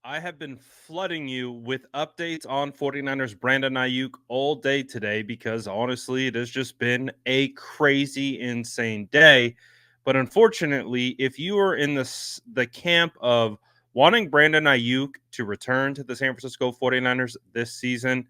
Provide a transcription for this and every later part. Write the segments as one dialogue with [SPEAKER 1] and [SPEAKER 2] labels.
[SPEAKER 1] I have been flooding you with updates on 49ers Brandon Aiyuk all day today because honestly, it has just been a crazy, insane day. But unfortunately, if you are in the camp of wanting Brandon Aiyuk to return to the San Francisco 49ers this season,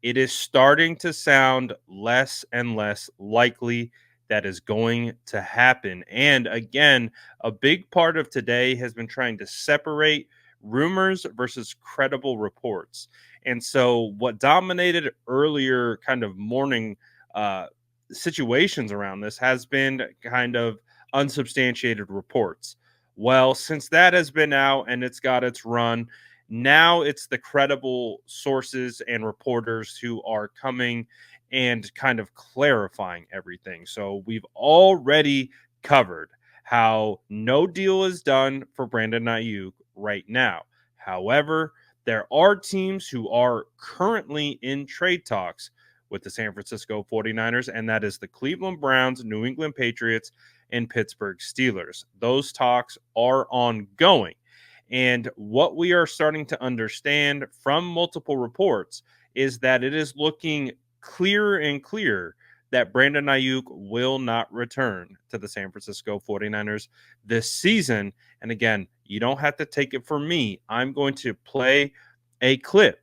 [SPEAKER 1] it is starting to sound less and less likely that is going to happen. And again, a big part of today has been trying to separate rumors versus credible reports. And so, what dominated earlier kind of morning uh, situations around this has been kind of unsubstantiated reports. Well, since that has been out and it's got its run, now it's the credible sources and reporters who are coming and kind of clarifying everything. So we've already covered how no deal is done for Brandon Aiyuk right now. However, there are teams who are currently in trade talks with the San Francisco 49ers, and that is the Cleveland Browns, New England Patriots, and Pittsburgh Steelers. Those talks are ongoing. And what we are starting to understand from multiple reports is that it is looking clearer and clearer that Brandon Aiyuk will not return to the San Francisco 49ers this season. And again, you don't have to take it from me. I'm going to play a clip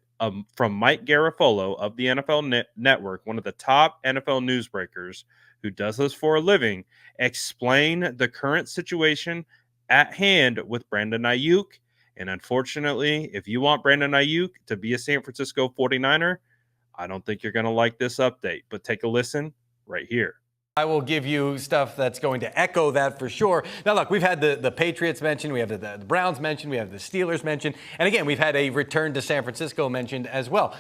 [SPEAKER 1] from Mike Garafolo of the NFL Network, one of the top NFL newsbreakers who does this for a living, explain the current situation at hand with Brandon Aiyuk. And unfortunately, if you want Brandon Aiyuk to be a San Francisco 49er, I don't think you're going to like this update. But take a listen right here.
[SPEAKER 2] I will give you stuff that's going to echo that for sure. Now, look, we've had the Patriots mentioned, we have the Browns mentioned, we have the Steelers mentioned, and again, we've had a return to San Francisco mentioned as well.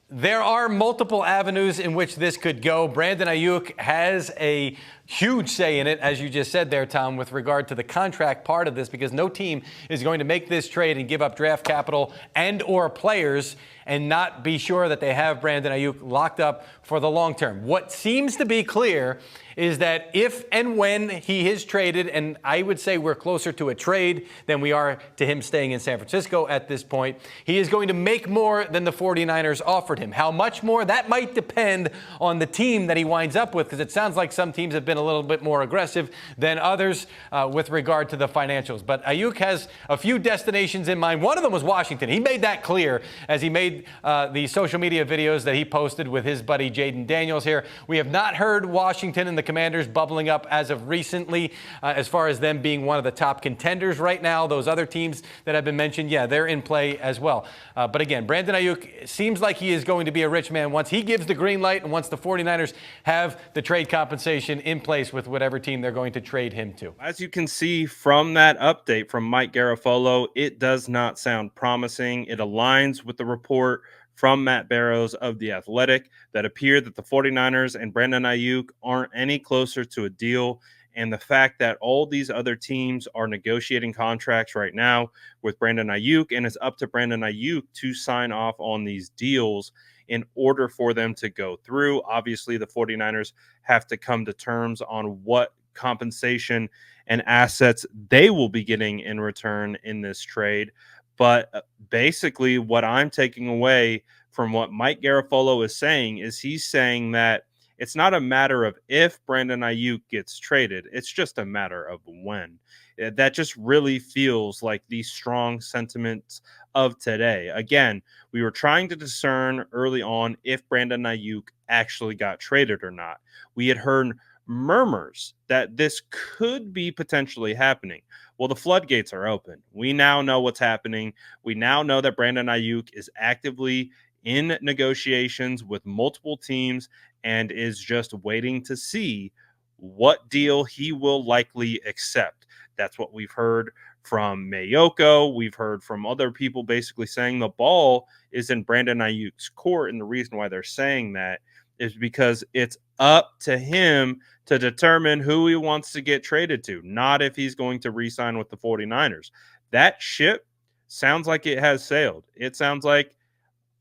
[SPEAKER 2] There are multiple avenues in which this could go. Brandon Aiyuk has a huge say in it, as you just said there, Tom, with regard to the contract part of this, because no team is going to make this trade and give up draft capital and or players and not be sure that they have Brandon Aiyuk locked up for the long term. What seems to be clear is that if and when he is traded, and I would say we're closer to a trade than we are to him staying in San Francisco at this point, he is going to make more than the 49ers offered him. How much more? That might depend on the team that he winds up with, because it sounds like some teams have been a little bit more aggressive than others with regard to the financials. But Aiyuk has a few destinations in mind. One of them was Washington. He made that clear as he made the social media videos that he posted with his buddy Jaden Daniels here. We have not heard Washington and the Commanders bubbling up as of recently, as far as them being one of the top contenders right now. Those other teams that have been mentioned, yeah, they're in play as well. But again, Brandon Aiyuk seems like he is going to be a rich man once he gives the green light and once the 49ers have the trade compensation in place with whatever team they're going to trade him to.
[SPEAKER 1] As you can see from that update from Mike Garafolo, it does not sound promising. It aligns with the report from Matt Barrows of The Athletic that appeared that the 49ers and Brandon Aiyuk aren't any closer to a deal. And the fact that all these other teams are negotiating contracts right now with Brandon Aiyuk, and it's up to Brandon Aiyuk to sign off on these deals in order for them to go through. Obviously, the 49ers have to come to terms on what compensation and assets they will be getting in return in this trade. But basically, what I'm taking away from what Mike Garafolo is saying is he's saying that it's not a matter of if Brandon Aiyuk gets traded, it's just a matter of when. That just really feels like the strong sentiments of today. Again, we were trying to discern early on if Brandon Aiyuk actually got traded or not. We had heard murmurs that this could be potentially happening. Well, the floodgates are open. We now know what's happening. We now know that Brandon Aiyuk is actively in negotiations with multiple teams and is just waiting to see what deal he will likely accept. That's what we've heard from Mayoko. We've heard from other people basically saying the ball is in Brandon Aiyuk's court. And the reason why they're saying that is because it's up to him to determine who he wants to get traded to, not if he's going to re-sign with the 49ers. That ship sounds like it has sailed. It sounds like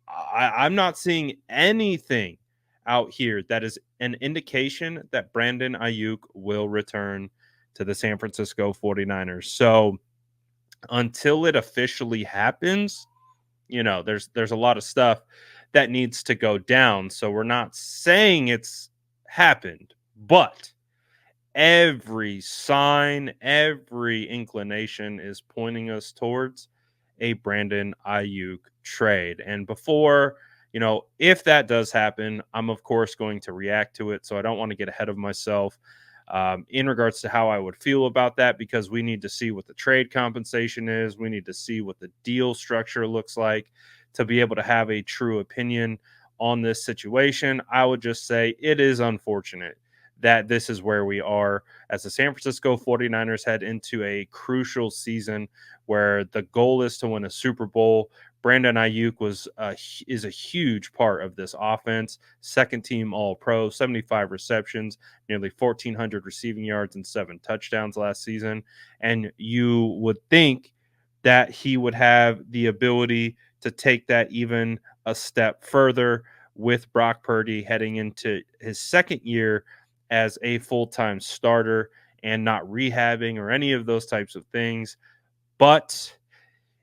[SPEAKER 1] I'm not seeing anything out here that is an indication that Brandon Aiyuk will return to the San Francisco 49ers. So until it officially happens, there's a lot of stuff that needs to go down. So we're not saying it's happened, but every sign, every inclination is pointing us towards a Brandon Ayuk trade. And before, if that does happen, I'm of course going to react to it. So I don't want to get ahead of myself in regards to how I would feel about that, because we need to see what the trade compensation is. We need to see what the deal structure looks like to be able to have a true opinion on this situation. I would just say it is unfortunate that this is where we are as the San Francisco 49ers head into a crucial season where the goal is to win a Super Bowl. Brandon Ayuk is a huge part of this offense. Second team All Pro, 75 receptions, nearly 1,400 receiving yards, and 7 touchdowns last season. And you would think that he would have the ability to take that even a step further with Brock Purdy heading into his second year as a full-time starter and not rehabbing or any of those types of things. But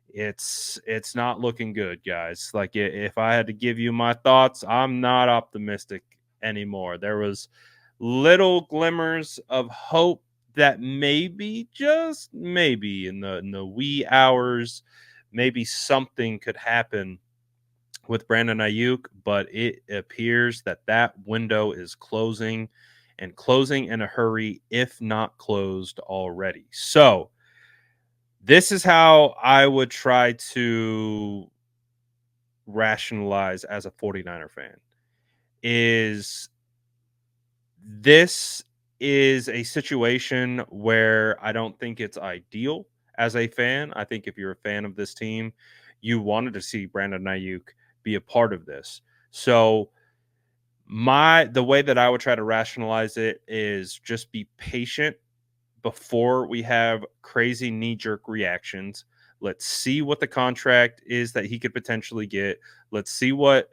[SPEAKER 1] it's not looking good, guys. Like, if I had to give you my thoughts, I'm not optimistic anymore. There was little glimmers of hope that maybe, just maybe, in the wee hours, maybe something could happen with Brandon Ayuk, but it appears that that window is closing, and closing in a hurry, if not closed already. So, this is how I would try to rationalize as a 49er fan. Is this is a situation where I don't think it's ideal as a fan. I think if you're a fan of this team, you wanted to see Brandon Ayuk be a part of this. So the way that I would try to rationalize it is just be patient before we have crazy knee jerk reactions. Let's see what the contract is that he could potentially get. Let's see what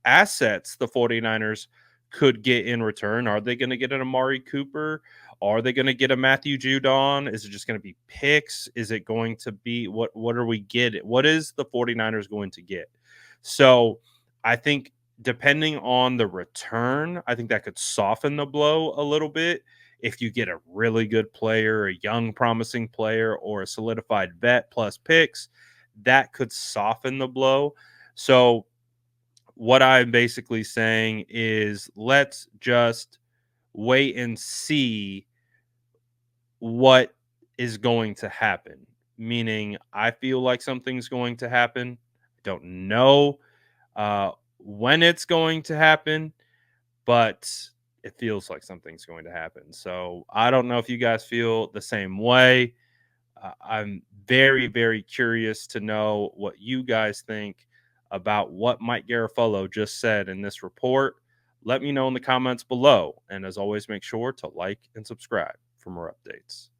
[SPEAKER 1] assets the 49ers could get in return. Are they going to get an Amari Cooper? Are they going to get a Matthew Judon? Is it just going to be picks? Is it going to be what are we getting? What is the 49ers going to get? So I think depending on the return, I think that could soften the blow a little bit. If you get a really good player, a young promising player, or a solidified vet plus picks, that could soften the blow. So what I'm basically saying is let's just wait and see what is going to happen. Meaning, I feel like something's going to happen. I don't know when it's going to happen, but it feels like something's going to happen. So I don't know if you guys feel the same way. I'm very, very curious to know what you guys think about what Mike Garafolo just said in this report. Let me know in the comments below. And as always, make sure to like and subscribe for more updates.